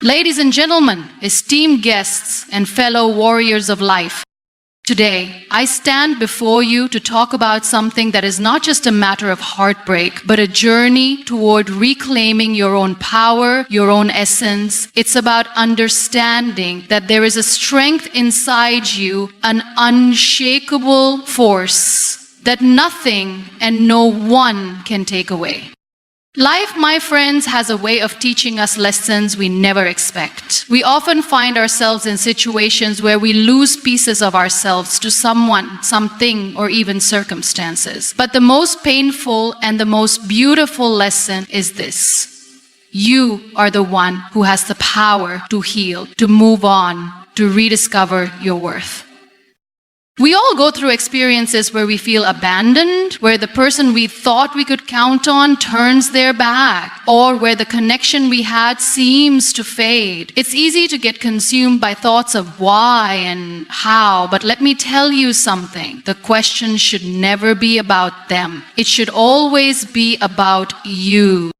Ladies and gentlemen, esteemed guests and fellow warriors of life, today I stand before you to talk about something that is not just a matter of heartbreak, but a journey toward reclaiming your own power, your own essence. It's about understanding that there is a strength inside you, an unshakable force that nothing and no one can take away. Life, my friends, has a way of teaching us lessons we never expect. We often find ourselves in situations where we lose pieces of ourselves to someone, something, or even circumstances. But the most painful and the most beautiful lesson is this: you are the one who has the power to heal, to move on, to rediscover your worth. We all go through experiences where we feel abandoned, where the person we thought we could count on turns their back, or where the connection we had seems to fade. It's easy to get consumed by thoughts of why and how, but let me tell you something. The question should never be about them. It should always be about you.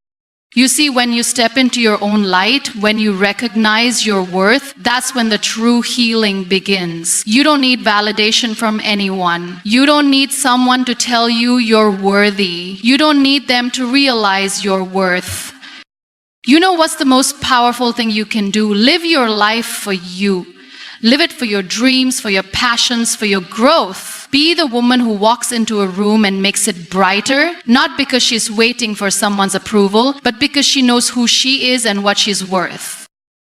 You see, when you step into your own light, when you recognize your worth, that's when the true healing begins. You don't need validation from anyone. You don't need someone to tell you you're worthy. You don't need them to realize your worth. You know what's the most powerful thing you can do? Live your life for you. Live it for your dreams, for your passions, for your growth. Be the woman who walks into a room and makes it brighter, not because she's waiting for someone's approval, but because she knows who she is and what she's worth.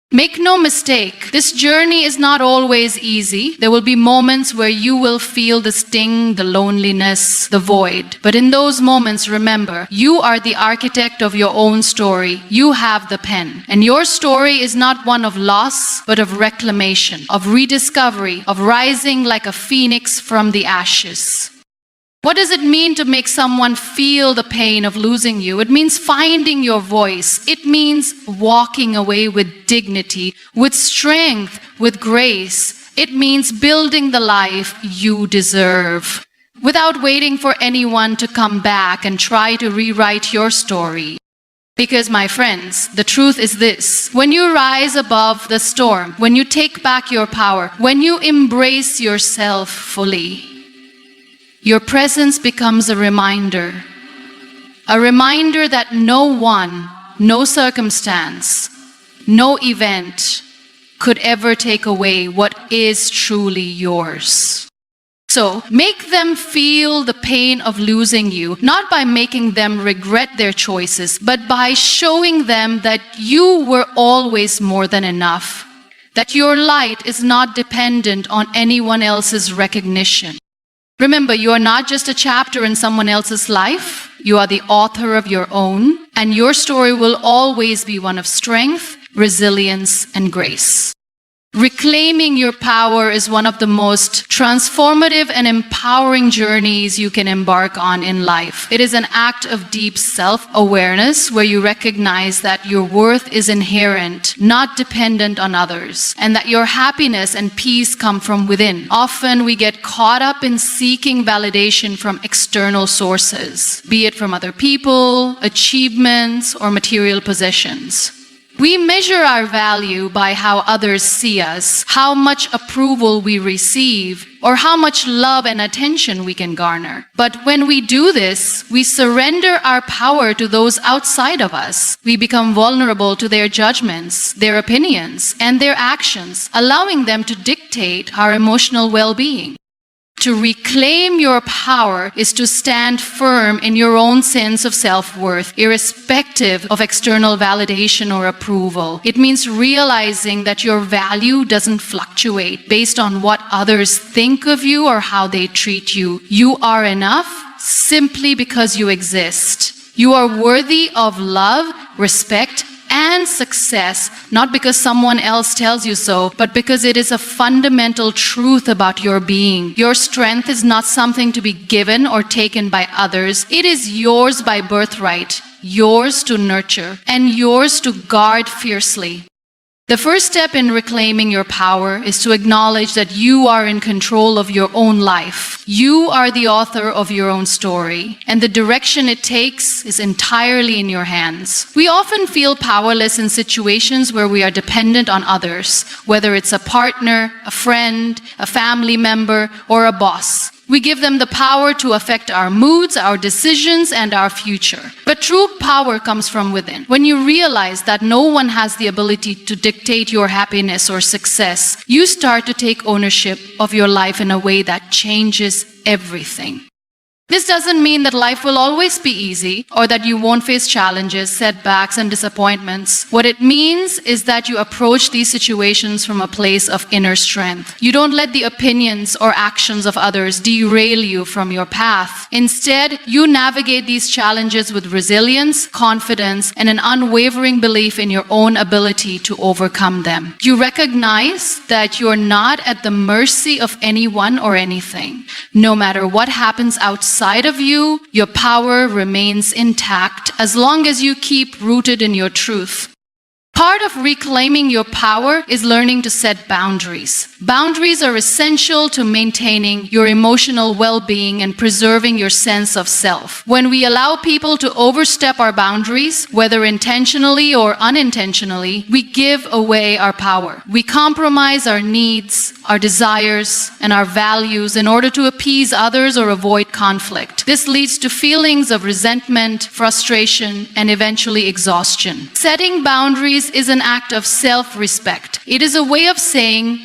Make no mistake, this journey is not always easy. There will be moments where you will feel the sting, the loneliness, the void. But in those moments, remember, you are the architect of your own story. You have the pen. And your story is not one of loss, but of reclamation, of rediscovery, of rising like a phoenix from the ashes. What does it mean to make someone feel the pain of losing you? It means finding your voice. It means walking away with dignity, with strength, with grace. It means building the life you deserve, without waiting for anyone to come back and try to rewrite your story. Because, my friends, the truth is this: when you rise above the storm, when you take back your power, when you embrace yourself fully, your presence becomes a reminder that no one, no circumstance, no event could ever take away what is truly yours. So make them feel the pain of losing you, not by making them regret their choices, but by showing them that you were always more than enough, that your light is not dependent on anyone else's recognition. Remember, you are not just a chapter in someone else's life. You are the author of your own, and your story will always be one of strength, resilience, and grace. Reclaiming your power is one of the most transformative and empowering journeys you can embark on in life. It is an act of deep self-awareness where you recognize that your worth is inherent, not dependent on others, and that your happiness and peace come from within. Often we get caught up in seeking validation from external sources, be it from other people, achievements, or material possessions. We measure our value by how others see us, how much approval we receive, or how much love and attention we can garner. But when we do this, we surrender our power to those outside of us. We become vulnerable to their judgments, their opinions, and their actions, allowing them to dictate our emotional well-being. To reclaim your power is to stand firm in your own sense of self-worth, irrespective of external validation or approval. It means realizing that your value doesn't fluctuate based on what others think of you or how they treat you. You are enough simply because you exist. You are worthy of love, respect, and success, not because someone else tells you so, but because it is a fundamental truth about your being. Your strength is not something to be given or taken by others. It is yours by birthright, yours to nurture, and yours to guard fiercely. The first step in reclaiming your power is to acknowledge that you are in control of your own life. You are the author of your own story, and the direction it takes is entirely in your hands. We often feel powerless in situations where we are dependent on others, whether it's a partner, a friend, a family member, or a boss. We give them the power to affect our moods, our decisions, and our future. But true power comes from within. When you realize that no one has the ability to dictate your happiness or success, you start to take ownership of your life in a way that changes everything. This doesn't mean that life will always be easy or that you won't face challenges, setbacks, and disappointments. What it means is that you approach these situations from a place of inner strength. You don't let the opinions or actions of others derail you from your path. Instead, you navigate these challenges with resilience, confidence, and an unwavering belief in your own ability to overcome them. You recognize that you're not at the mercy of anyone or anything. No matter what happens outside of you, your power remains intact as long as you keep rooted in your truth. Part of reclaiming your power is learning to set boundaries. Boundaries are essential to maintaining your emotional well-being and preserving your sense of self. When we allow people to overstep our boundaries, whether intentionally or unintentionally, we give away our power. We compromise our needs, our desires, and our values in order to appease others or avoid conflict. This leads to feelings of resentment, frustration, and eventually exhaustion. Setting boundaries is an act of self-respect. It is a way of saying,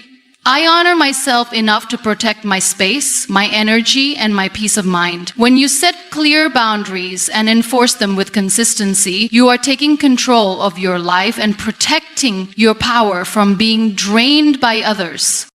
I honor myself enough to protect my space, my energy, and my peace of mind. When you set clear boundaries and enforce them with consistency, you are taking control of your life and protecting your power from being drained by others.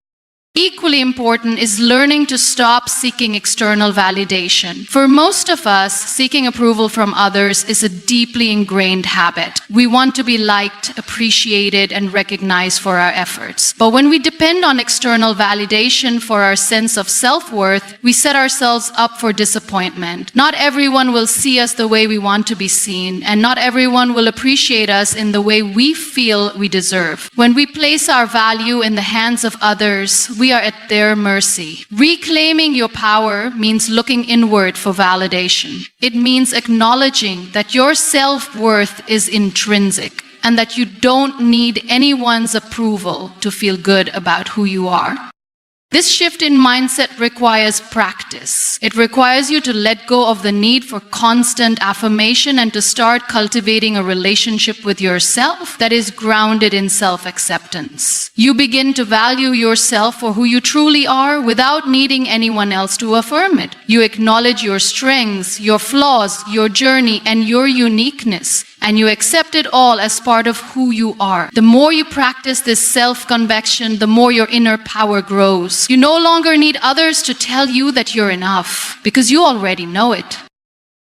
Equally important is learning to stop seeking external validation. For most of us, seeking approval from others is a deeply ingrained habit. We want to be liked, appreciated, and recognized for our efforts. But when we depend on external validation for our sense of self-worth, we set ourselves up for disappointment. Not everyone will see us the way we want to be seen, and not everyone will appreciate us in the way we feel we deserve. When we place our value in the hands of others, we are at their mercy. Reclaiming your power means looking inward for validation. It means acknowledging that your self-worth is intrinsic and that you don't need anyone's approval to feel good about who you are. This shift in mindset requires practice. It requires you to let go of the need for constant affirmation and to start cultivating a relationship with yourself that is grounded in self-acceptance. You begin to value yourself for who you truly are without needing anyone else to affirm it. You acknowledge your strengths, your flaws, your journey, and your uniqueness, and you accept it all as part of who you are. The more you practice this self-conviction, the more your inner power grows. You no longer need others to tell you that you're enough, because you already know it.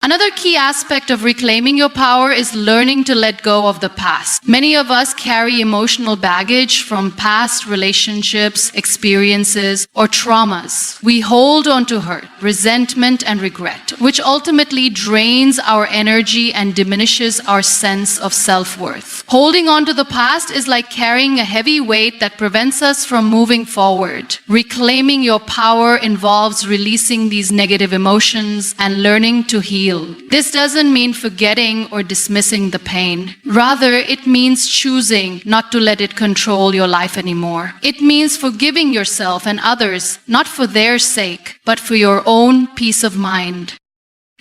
Another key aspect of reclaiming your power is learning to let go of the past. Many of us carry emotional baggage from past relationships, experiences, or traumas. We hold on to hurt, resentment, and regret, which ultimately drains our energy and diminishes our sense of self-worth. Holding on to the past is like carrying a heavy weight that prevents us from moving forward. Reclaiming your power involves releasing these negative emotions and learning to heal. This doesn't mean forgetting or dismissing the pain. Rather, it means choosing not to let it control your life anymore. It means forgiving yourself and others, not for their sake, but for your own peace of mind.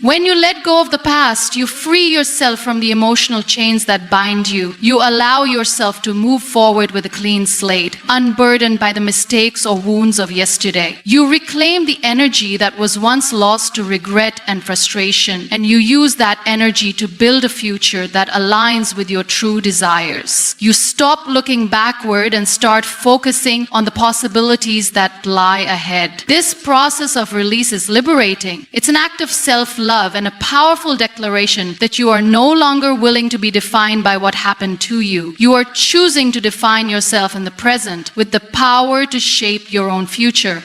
When you let go of the past, you free yourself from the emotional chains that bind you. You allow yourself to move forward with a clean slate, unburdened by the mistakes or wounds of yesterday. You reclaim the energy that was once lost to regret and frustration, and you use that energy to build a future that aligns with your true desires. You stop looking backward and start focusing on the possibilities that lie ahead. This process of release is liberating. It's an act of self-love and a powerful declaration that you are no longer willing to be defined by what happened to you. You are choosing to define yourself in the present with the power to shape your own future.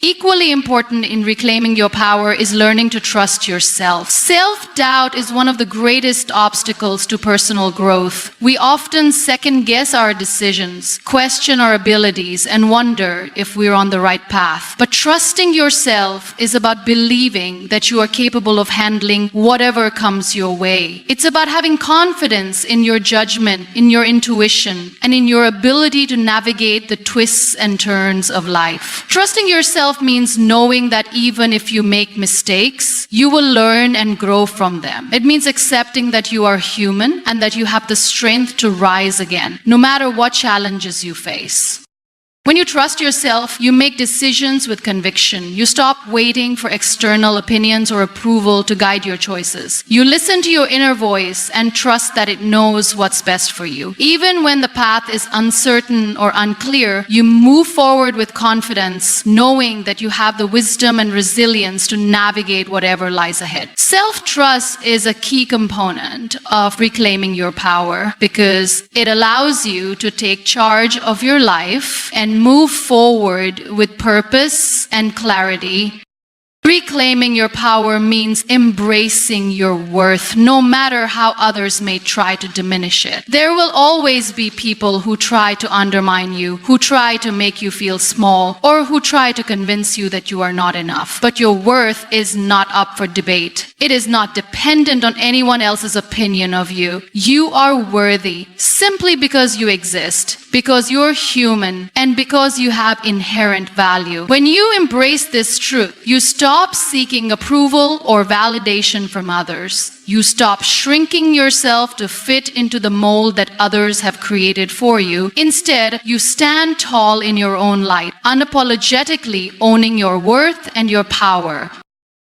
Equally important in reclaiming your power is learning to trust yourself. Self-doubt is one of the greatest obstacles to personal growth. We often second-guess our decisions, question our abilities, and wonder if we're on the right path. But trusting yourself is about believing that you are capable of handling whatever comes your way. It's about having confidence in your judgment, in your intuition, and in your ability to navigate the twists and turns of life. Trusting yourself means knowing that even if you make mistakes, you will learn and grow from them. It means accepting that you are human and that you have the strength to rise again, no matter what challenges you face. When you trust yourself, you make decisions with conviction. You stop waiting for external opinions or approval to guide your choices. You listen to your inner voice and trust that it knows what's best for you. Even when the path is uncertain or unclear, you move forward with confidence, knowing that you have the wisdom and resilience to navigate whatever lies ahead. Self-trust is a key component of reclaiming your power because it allows you to take charge of your life and move forward with purpose and clarity. Reclaiming your power means embracing your worth, no matter how others may try to diminish it. There will always be people who try to undermine you, who try to make you feel small, or who try to convince you that you are not enough. But your worth is not up for debate. It is not dependent on anyone else's opinion of you. You are worthy simply because you exist, because you're human, and because you have inherent value. When you embrace this truth, you stop seeking approval or validation from others. You stop shrinking yourself to fit into the mold that others have created for you. Instead, you stand tall in your own light, unapologetically owning your worth and your power.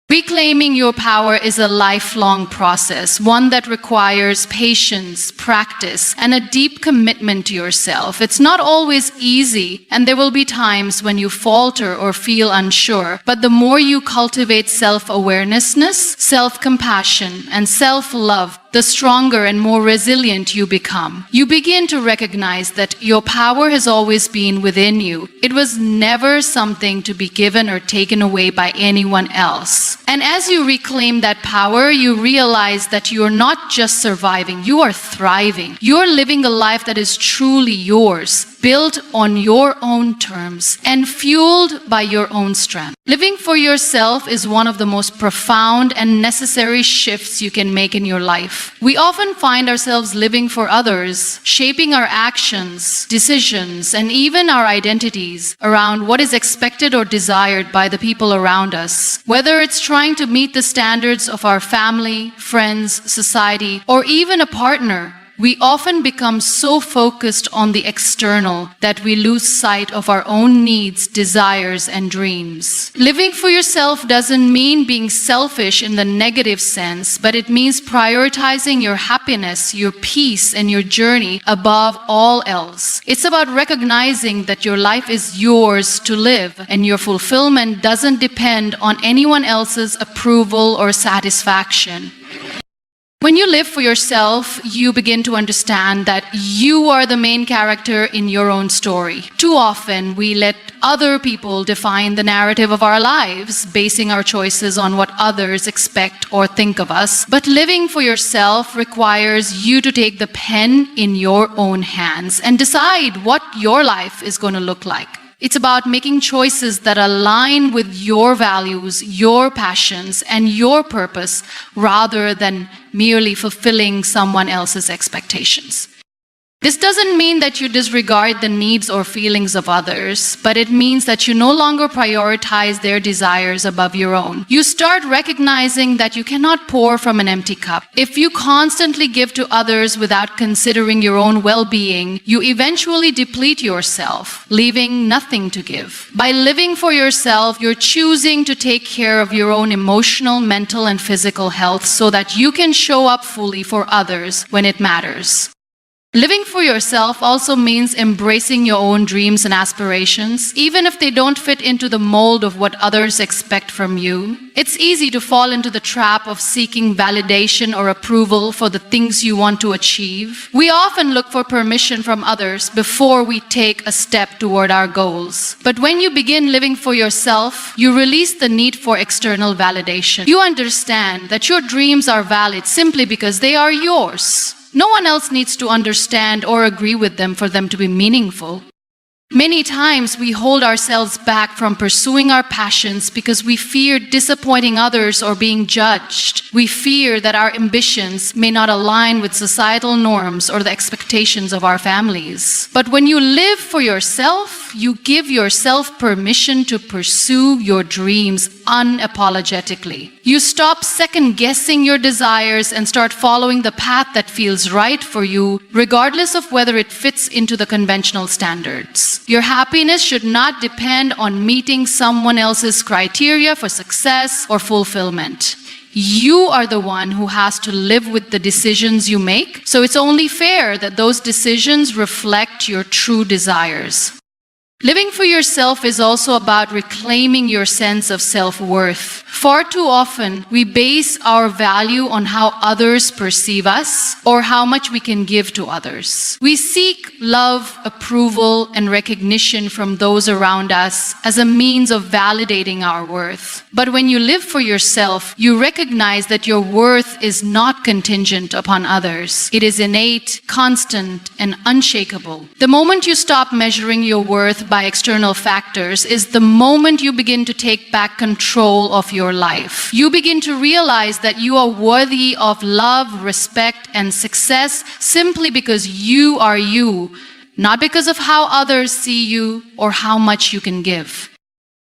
Reclaiming your power is a lifelong process, one that requires patience, practice, and a deep commitment to yourself. It's not always easy, and there will be times when you falter or feel unsure. But the more you cultivate self-awareness, self-compassion, and self-love, the stronger and more resilient you become. You begin to recognize that your power has always been within you. It was never something to be given or taken away by anyone else. And as you reclaim that power, you realize that you are not just surviving, you are thriving. You are living a life that is truly yours, built on your own terms and fueled by your own strength. Living for yourself is one of the most profound and necessary shifts you can make in your life. We often find ourselves living for others, shaping our actions, decisions, and even our identities around what is expected or desired by the people around us. Whether it's trying to meet the standards of our family, friends, society, or even a partner, we often become so focused on the external that we lose sight of our own needs, desires, and dreams. Living for yourself doesn't mean being selfish in the negative sense, but it means prioritizing your happiness, your peace, and your journey above all else. It's about recognizing that your life is yours to live, and your fulfillment doesn't depend on anyone else's approval or satisfaction. When you live for yourself, you begin to understand that you are the main character in your own story. Too often, we let other people define the narrative of our lives, basing our choices on what others expect or think of us. But living for yourself requires you to take the pen in your own hands and decide what your life is going to look like. It's about making choices that align with your values, your passions, and your purpose rather than merely fulfilling someone else's expectations. This doesn't mean that you disregard the needs or feelings of others, but it means that you no longer prioritize their desires above your own. You start recognizing that you cannot pour from an empty cup. If you constantly give to others without considering your own well-being, you eventually deplete yourself, leaving nothing to give. By living for yourself, you're choosing to take care of your own emotional, mental, and physical health so that you can show up fully for others when it matters. Living for yourself also means embracing your own dreams and aspirations, even if they don't fit into the mold of what others expect from you. It's easy to fall into the trap of seeking validation or approval for the things you want to achieve. We often look for permission from others before we take a step toward our goals. But when you begin living for yourself, you release the need for external validation. You understand that your dreams are valid simply because they are yours. No one else needs to understand or agree with them for them to be meaningful. Many times we hold ourselves back from pursuing our passions because we fear disappointing others or being judged. We fear that our ambitions may not align with societal norms or the expectations of our families. But when you live for yourself, you give yourself permission to pursue your dreams unapologetically. You stop second-guessing your desires and start following the path that feels right for you, regardless of whether it fits into the conventional standards. Your happiness should not depend on meeting someone else's criteria for success or fulfillment. You are the one who has to live with the decisions you make, so it's only fair that those decisions reflect your true desires. Living for yourself is also about reclaiming your sense of self-worth. Far too often, we base our value on how others perceive us or how much we can give to others. We seek love, approval, and recognition from those around us as a means of validating our worth. But when you live for yourself, you recognize that your worth is not contingent upon others. It is innate, constant, and unshakable. The moment you stop measuring your worth by external factors is the moment you begin to take back control of your life. You begin to realize that you are worthy of love, respect, and success simply because you are you, not because of how others see you or how much you can give.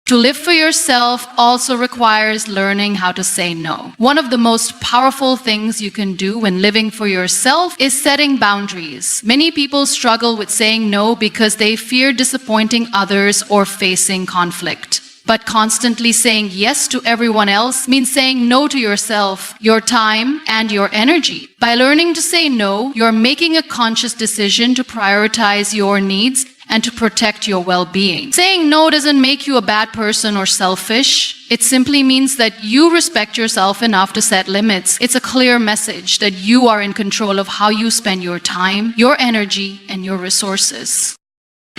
To live for yourself also requires learning how to say no. One of the most powerful things you can do when living for yourself is setting boundaries. Many people struggle with saying no because they fear disappointing others or facing conflict. But constantly saying yes to everyone else means saying no to yourself, your time, and your energy. By learning to say no, you're making a conscious decision to prioritize your needs and to protect your well-being. Saying no doesn't make you a bad person or selfish. It simply means that you respect yourself enough to set limits. It's a clear message that you are in control of how you spend your time, your energy, and your resources.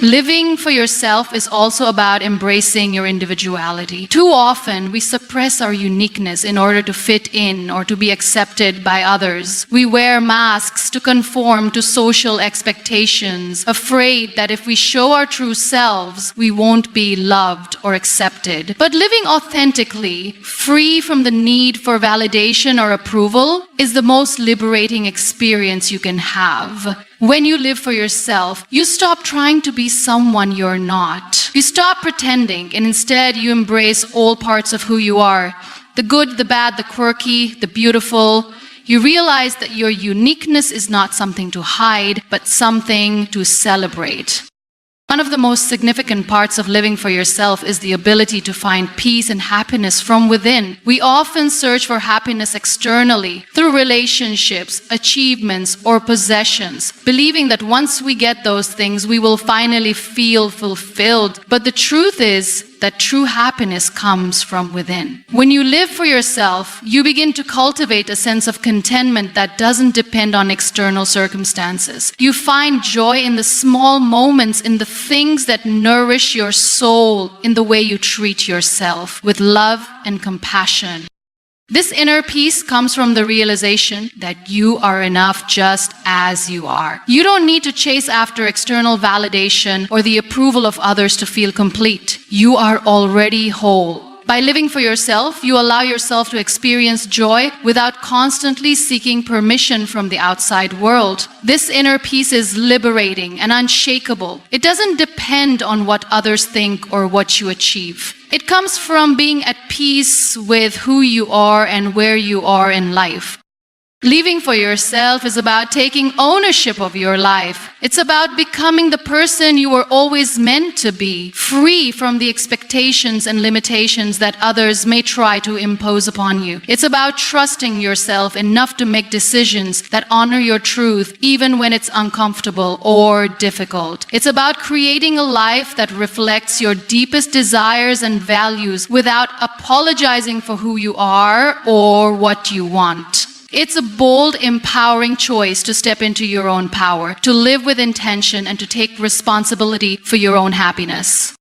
Living for yourself is also about embracing your individuality. Too often, we suppress our uniqueness in order to fit in or to be accepted by others. We wear masks to conform to social expectations, afraid that if we show our true selves, we won't be loved or accepted. But living authentically, free from the need for validation or approval, is the most liberating experience you can have. When you live for yourself, you stop trying to be someone you're not. You stop pretending, and instead you embrace all parts of who you are. The good, the bad, the quirky, the beautiful. You realize that your uniqueness is not something to hide, but something to celebrate. One of the most significant parts of living for yourself is the ability to find peace and happiness from within. We often search for happiness externally through relationships, achievements, or possessions, believing that once we get those things, we will finally feel fulfilled. But the truth is that true happiness comes from within. When you live for yourself, you begin to cultivate a sense of contentment that doesn't depend on external circumstances. You find joy in the small moments, in the things that nourish your soul, in the way you treat yourself with love and compassion. This inner peace comes from the realization that you are enough just as you are. You don't need to chase after external validation or the approval of others to feel complete. You are already whole. By living for yourself, you allow yourself to experience joy without constantly seeking permission from the outside world. This inner peace is liberating and unshakable. It doesn't depend on what others think or what you achieve. It comes from being at peace with who you are and where you are in life. Living for yourself is about taking ownership of your life. It's about becoming the person you were always meant to be, free from the expectations and limitations that others may try to impose upon you. It's about trusting yourself enough to make decisions that honor your truth, even when it's uncomfortable or difficult. It's about creating a life that reflects your deepest desires and values without apologizing for who you are or what you want. It's a bold, empowering choice to step into your own power, to live with intention, and to take responsibility for your own happiness.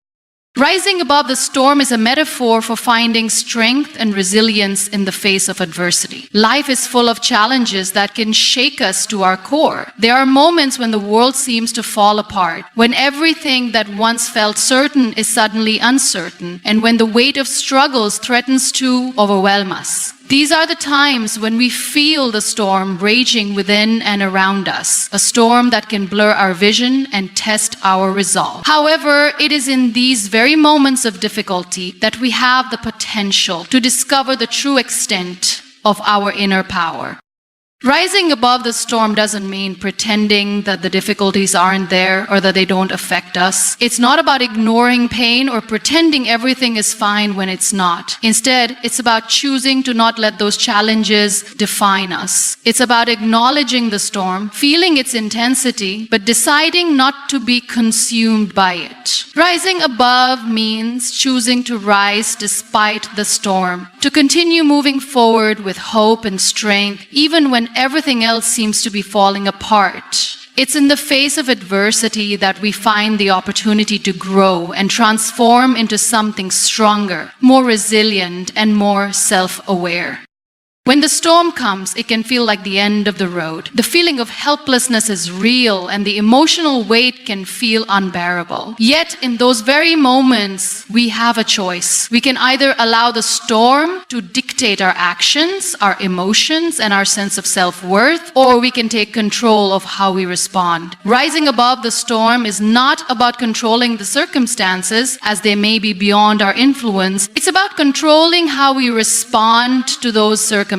Rising above the storm is a metaphor for finding strength and resilience in the face of adversity. Life is full of challenges that can shake us to our core. There are moments when the world seems to fall apart, when everything that once felt certain is suddenly uncertain, and when the weight of struggles threatens to overwhelm us. These are the times when we feel the storm raging within and around us, a storm that can blur our vision and test our resolve. However, it is in these very moments of difficulty that we have the potential to discover the true extent of our inner power. Rising above the storm doesn't mean pretending that the difficulties aren't there or that they don't affect us. It's not about ignoring pain or pretending everything is fine when it's not. Instead, it's about choosing to not let those challenges define us. It's about acknowledging the storm, feeling its intensity, but deciding not to be consumed by it. Rising above means choosing to rise despite the storm, to continue moving forward with hope and strength, even when everything else seems to be falling apart. It's in the face of adversity that we find the opportunity to grow and transform into something stronger, more resilient, and more self-aware. When the storm comes, it can feel like the end of the road. The feeling of helplessness is real, and the emotional weight can feel unbearable. Yet, in those very moments, we have a choice. We can either allow the storm to dictate our actions, our emotions, and our sense of self-worth, or we can take control of how we respond. Rising above the storm is not about controlling the circumstances, as they may be beyond our influence. It's about controlling how we respond to those circumstances.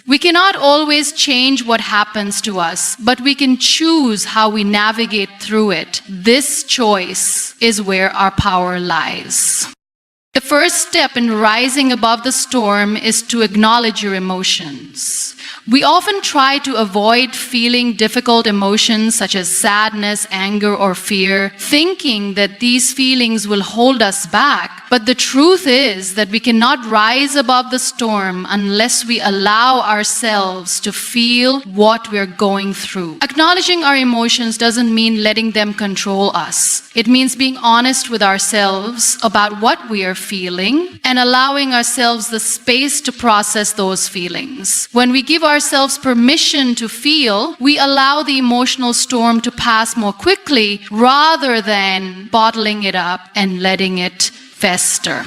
We cannot always change what happens to us, but we can choose how we navigate through it. This choice is where our power lies. The first step in rising above the storm is to acknowledge your emotions. We often try to avoid feeling difficult emotions such as sadness, anger, or fear, thinking that these feelings will hold us back. But the truth is that we cannot rise above the storm unless we allow ourselves to feel what we're going through. Acknowledging our emotions doesn't mean letting them control us. It means being honest with ourselves about what we are feeling and allowing ourselves the space to process those feelings. When we give ourselves permission to feel, we allow the emotional storm to pass more quickly rather than bottling it up and letting it fester.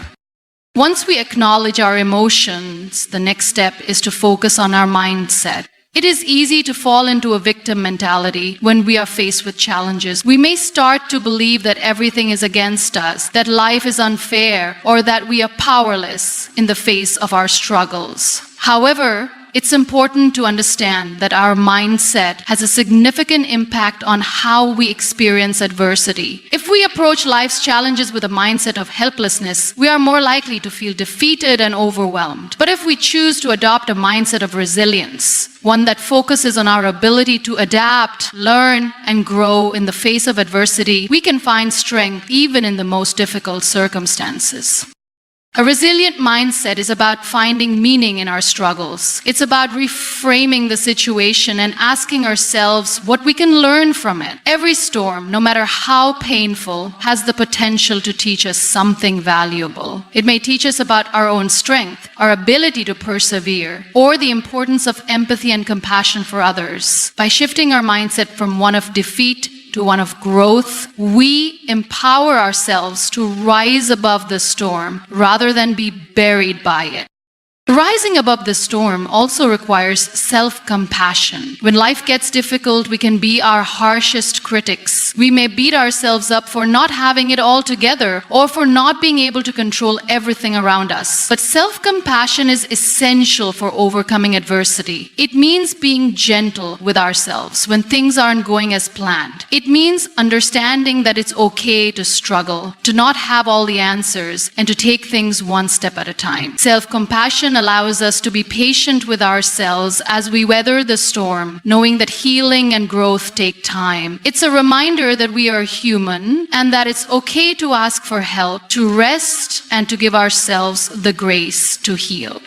Once we acknowledge our emotions, the next step is to focus on our mindset. It is easy to fall into a victim mentality when we are faced with challenges. We may start to believe that everything is against us, that life is unfair, or that we are powerless in the face of our struggles. However, it's important to understand that our mindset has a significant impact on how we experience adversity. If we approach life's challenges with a mindset of helplessness, we are more likely to feel defeated and overwhelmed. But if we choose to adopt a mindset of resilience, one that focuses on our ability to adapt, learn, and grow in the face of adversity, we can find strength even in the most difficult circumstances. A resilient mindset is about finding meaning in our struggles. It's about reframing the situation and asking ourselves what we can learn from it. Every storm, no matter how painful, has the potential to teach us something valuable. It may teach us about our own strength, our ability to persevere, or the importance of empathy and compassion for others. By shifting our mindset from one of defeat to one of growth, we empower ourselves to rise above the storm rather than be buried by it. Rising above the storm also requires self-compassion. When life gets difficult, we can be our harshest critics. We may beat ourselves up for not having it all together or for not being able to control everything around us. But self-compassion is essential for overcoming adversity. It means being gentle with ourselves when things aren't going as planned. It means understanding that it's okay to struggle, to not have all the answers, and to take things one step at a time. Self-compassion allows us to be patient with ourselves as we weather the storm, knowing that healing and growth take time. It's a reminder that we are human and that it's okay to ask for help, to rest, and to give ourselves the grace to heal.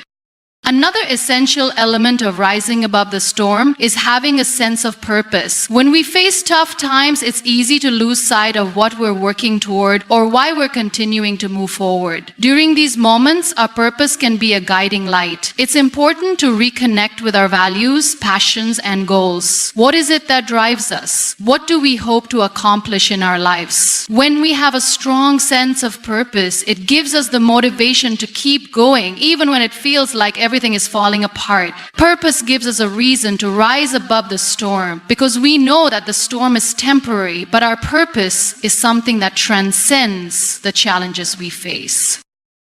Another essential element of rising above the storm is having a sense of purpose. When we face tough times, it's easy to lose sight of what we're working toward or why we're continuing to move forward. During these moments, our purpose can be a guiding light. It's important to reconnect with our values, passions, and goals. What is it that drives us? What do we hope to accomplish in our lives? When we have a strong sense of purpose, it gives us the motivation to keep going, even when it feels like everything is falling apart. Purpose gives us a reason to rise above the storm because we know that the storm is temporary, but our purpose is something that transcends the challenges we face.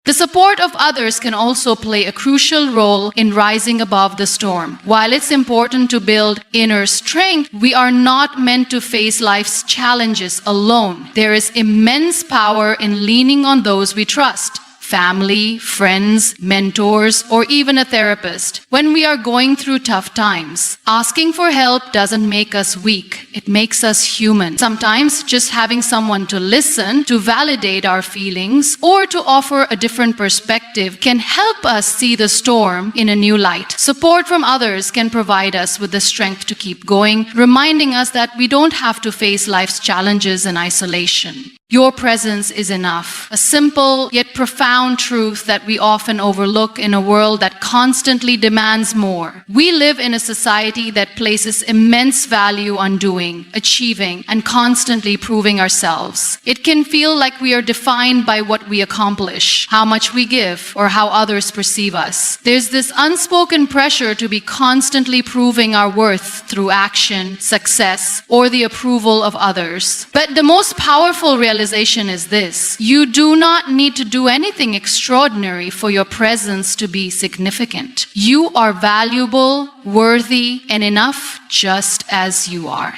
The support of others can also play a crucial role in rising above the storm. While it's important to build inner strength, we are not meant to face life's challenges alone. There is immense power in leaning on those we trust. Family, friends, mentors, or even a therapist. When we are going through tough times, asking for help doesn't make us weak. It makes us human. Sometimes just having someone to listen, to validate our feelings, or to offer a different perspective can help us see the storm in a new light. Support from others can provide us with the strength to keep going, reminding us that we don't have to face life's challenges in isolation. Your presence is enough. A simple yet profound truth that we often overlook in a world that constantly demands more. We live in a society that places immense value on doing, achieving, and constantly proving ourselves. It can feel like we are defined by what we accomplish, how much we give, or how others perceive us. There's this unspoken pressure to be constantly proving our worth through action, success, or the approval of others. But the most powerful realization is this: you do not need to do anything extraordinary for your presence to be significant. You are valuable, worthy, and enough just as you are.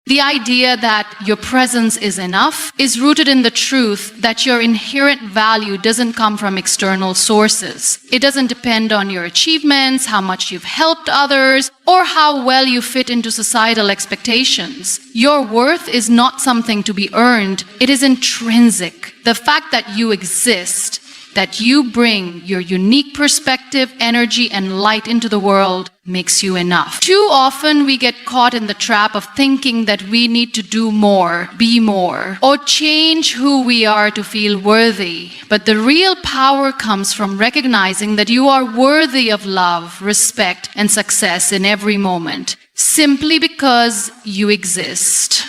The idea that your presence is enough is rooted in the truth that your inherent value doesn't come from external sources. It doesn't depend on your achievements, how much you've helped others, or how well you fit into societal expectations. Your worth is not something to be earned. It is intrinsic. The fact that you exist, that you bring your unique perspective, energy, and light into the world makes you enough. Too often we get caught in the trap of thinking that we need to do more, be more, or change who we are to feel worthy. But the real power comes from recognizing that you are worthy of love, respect, and success in every moment, simply because you exist.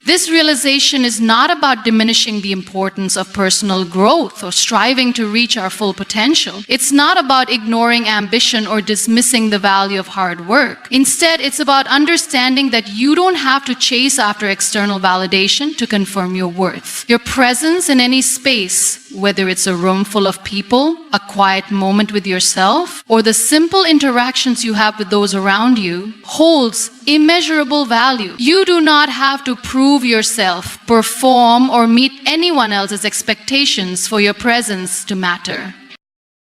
This realization is not about diminishing the importance of personal growth or striving to reach our full potential. It's not about ignoring ambition or dismissing the value of hard work. Instead, it's about understanding that you don't have to chase after external validation to confirm your worth. Your presence in any space, whether it's a room full of people, a quiet moment with yourself, or the simple interactions you have with those around you, holds immeasurable value. You do not have to prove yourself, perform, or meet anyone else's expectations for your presence to matter.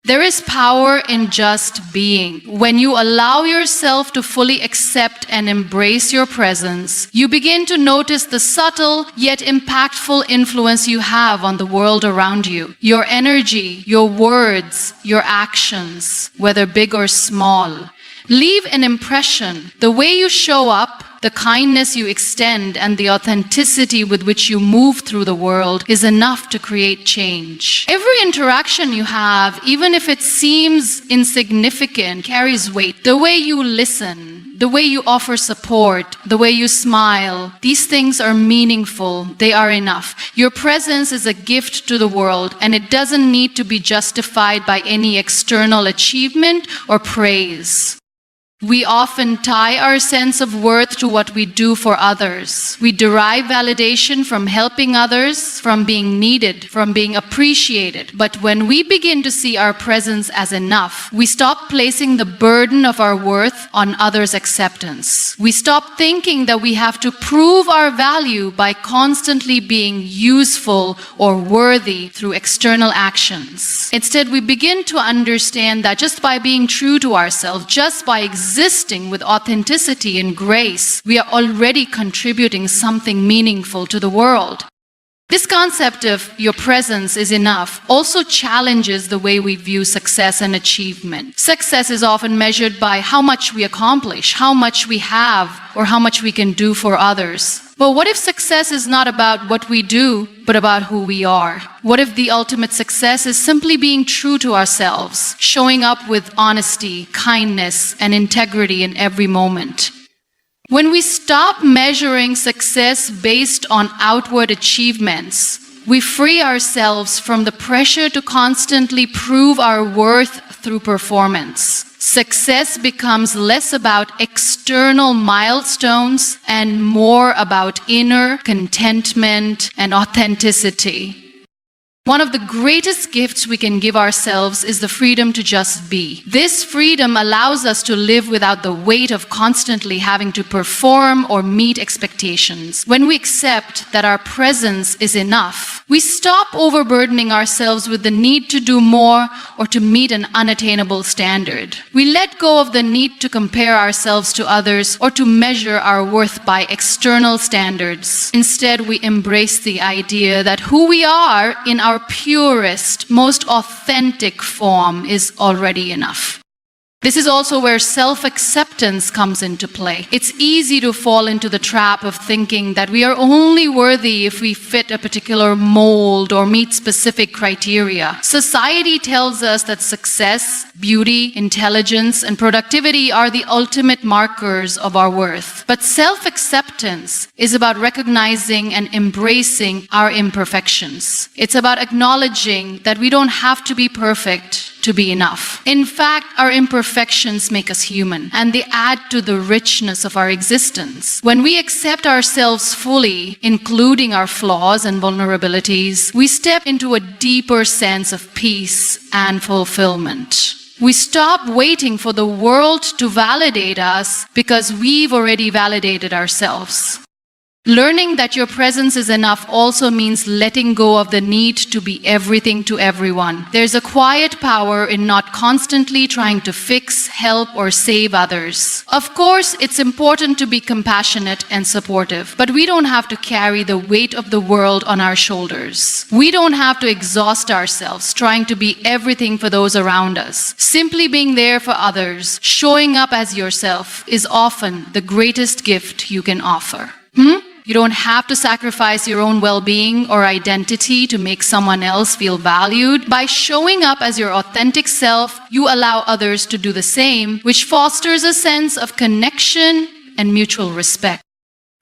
There is power in just being. When you allow yourself to fully accept and embrace your presence, you begin to notice the subtle yet impactful influence you have on the world around you. Your energy, your words, your actions, whether big or small, leave an impression. The way you show up, the kindness you extend, and the authenticity with which you move through the world is enough to create change. Every interaction you have, even if it seems insignificant, carries weight. The way you listen, the way you offer support, the way you smile, these things are meaningful. They are enough. Your presence is a gift to the world, and it doesn't need to be justified by any external achievement or praise. We often tie our sense of worth to what we do for others. We derive validation from helping others, from being needed, from being appreciated. But when we begin to see our presence as enough, we stop placing the burden of our worth on others' acceptance. We stop thinking that we have to prove our value by constantly being useful or worthy through external actions. Instead, we begin to understand that just by being true to ourselves, just by existing with authenticity and grace, we are already contributing something meaningful to the world. This concept of your presence is enough also challenges the way we view success and achievement. Success is often measured by how much we accomplish, how much we have, or how much we can do for others. But what if success is not about what we do, but about who we are? What if the ultimate success is simply being true to ourselves, showing up with honesty, kindness, and integrity in every moment? When we stop measuring success based on outward achievements, we free ourselves from the pressure to constantly prove our worth through performance. Success becomes less about external milestones and more about inner contentment and authenticity. One of the greatest gifts we can give ourselves is the freedom to just be. This freedom allows us to live without the weight of constantly having to perform or meet expectations. When we accept that our presence is enough, we stop overburdening ourselves with the need to do more or to meet an unattainable standard. We let go of the need to compare ourselves to others or to measure our worth by external standards. Instead, we embrace the idea that who we are in our purest, most authentic form is already enough. This is also where self-acceptance comes into play. It's easy to fall into the trap of thinking that we are only worthy if we fit a particular mold or meet specific criteria. Society tells us that success, beauty, intelligence, and productivity are the ultimate markers of our worth. But self-acceptance is about recognizing and embracing our imperfections. It's about acknowledging that we don't have to be perfect to be enough. In fact, our imperfections make us human, and they add to the richness of our existence. When we accept ourselves fully, including our flaws and vulnerabilities, we step into a deeper sense of peace and fulfillment. We stop waiting for the world to validate us because we've already validated ourselves. Learning that your presence is enough also means letting go of the need to be everything to everyone. There's a quiet power in not constantly trying to fix, help, or save others. Of course, it's important to be compassionate and supportive, but we don't have to carry the weight of the world on our shoulders. We don't have to exhaust ourselves trying to be everything for those around us. Simply being there for others, showing up as yourself, is often the greatest gift you can offer. You don't have to sacrifice your own well-being or identity to make someone else feel valued. By showing up as your authentic self, you allow others to do the same, which fosters a sense of connection and mutual respect.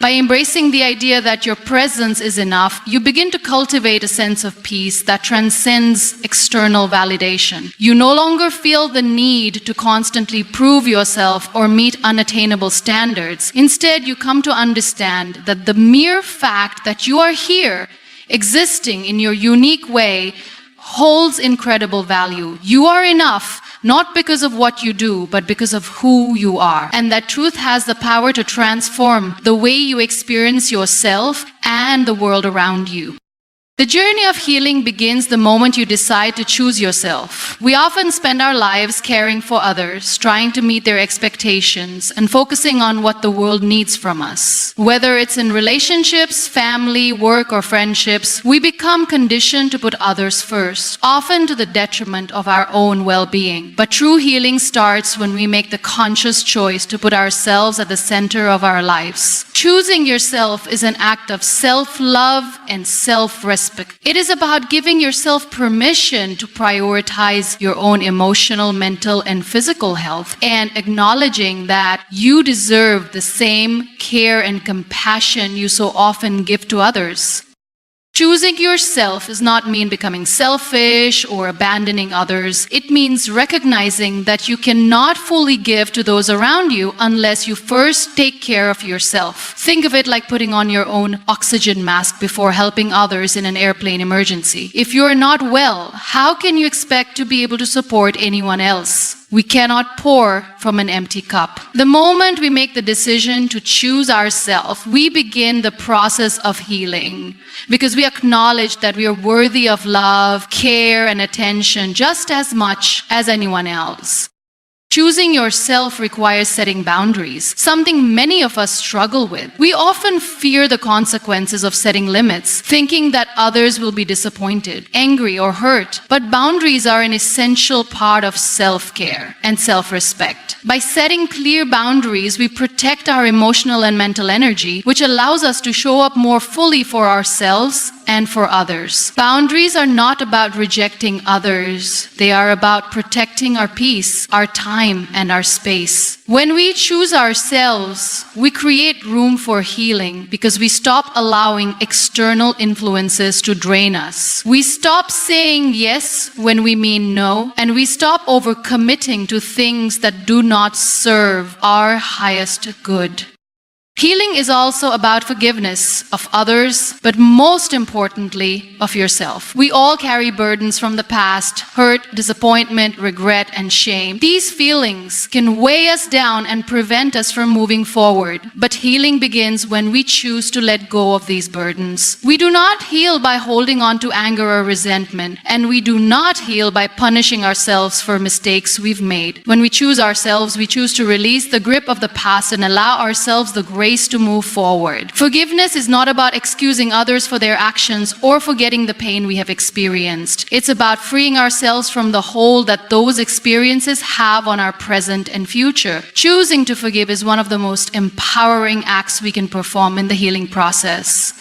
By embracing the idea that your presence is enough, you begin to cultivate a sense of peace that transcends external validation. You no longer feel the need to constantly prove yourself or meet unattainable standards. Instead, you come to understand that the mere fact that you are here, existing in your unique way, holds incredible value. You are enough, not because of what you do, but because of who you are. And that truth has the power to transform the way you experience yourself and the world around you. The journey of healing begins the moment you decide to choose yourself. We often spend our lives caring for others, trying to meet their expectations, and focusing on what the world needs from us. Whether it's in relationships, family, work, or friendships, we become conditioned to put others first, often to the detriment of our own well-being. But true healing starts when we make the conscious choice to put ourselves at the center of our lives. Choosing yourself is an act of self-love and self-respect. self-respect. It is about giving yourself permission to prioritize your own emotional, mental, and physical health, and acknowledging that you deserve the same care and compassion you so often give to others. Choosing yourself does not mean becoming selfish or abandoning others. It means recognizing that you cannot fully give to those around you unless you first take care of yourself. Think of it like putting on your own oxygen mask before helping others in an airplane emergency. If you are not well, how can you expect to be able to support anyone else? We cannot pour from an empty cup. The moment we make the decision to choose ourselves, we begin the process of healing because we acknowledge that we are worthy of love, care, and attention just as much as anyone else. Choosing yourself requires setting boundaries, something many of us struggle with. We often fear the consequences of setting limits, thinking that others will be disappointed, angry, or hurt. But boundaries are an essential part of self-care and self-respect. By setting clear boundaries, we protect our emotional and mental energy, which allows us to show up more fully for ourselves and for others. Boundaries are not about rejecting others. They are about protecting our peace, our time, and our space. When we choose ourselves, we create room for healing because we stop allowing external influences to drain us. We stop saying yes when we mean no, and we stop overcommitting to things that do not serve our highest good. Healing is also about forgiveness of others, but most importantly, of yourself. We all carry burdens from the past, hurt, disappointment, regret, and shame. These feelings can weigh us down and prevent us from moving forward. But healing begins when we choose to let go of these burdens. We do not heal by holding on to anger or resentment, and we do not heal by punishing ourselves for mistakes we've made. When we choose ourselves, we choose to release the grip of the past and allow ourselves the grace to move forward. Forgiveness is not about excusing others for their actions or forgetting the pain we have experienced. It's about freeing ourselves from the hold that those experiences have on our present and future. Choosing to forgive is one of the most empowering acts we can perform in the healing process.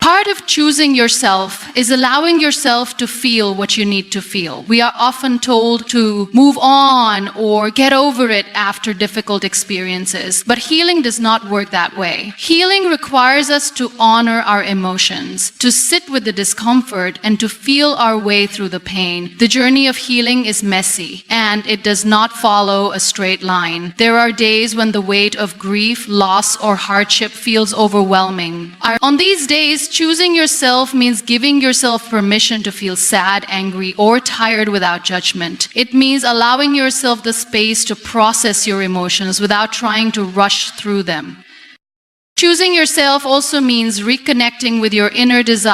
Part of choosing yourself is allowing yourself to feel what you need to feel. We are often told to move on or get over it after difficult experiences, but healing does not work that way. Healing requires us to honor our emotions, to sit with the discomfort, and to feel our way through the pain. The journey of healing is messy, and it does not follow a straight line. There are days when the weight of grief, loss, or hardship feels overwhelming. On these days, choosing yourself means giving yourself permission to feel sad, angry, or tired without judgment. It means allowing yourself the space to process your emotions without trying to rush through them. Choosing yourself also means reconnecting with your inner desire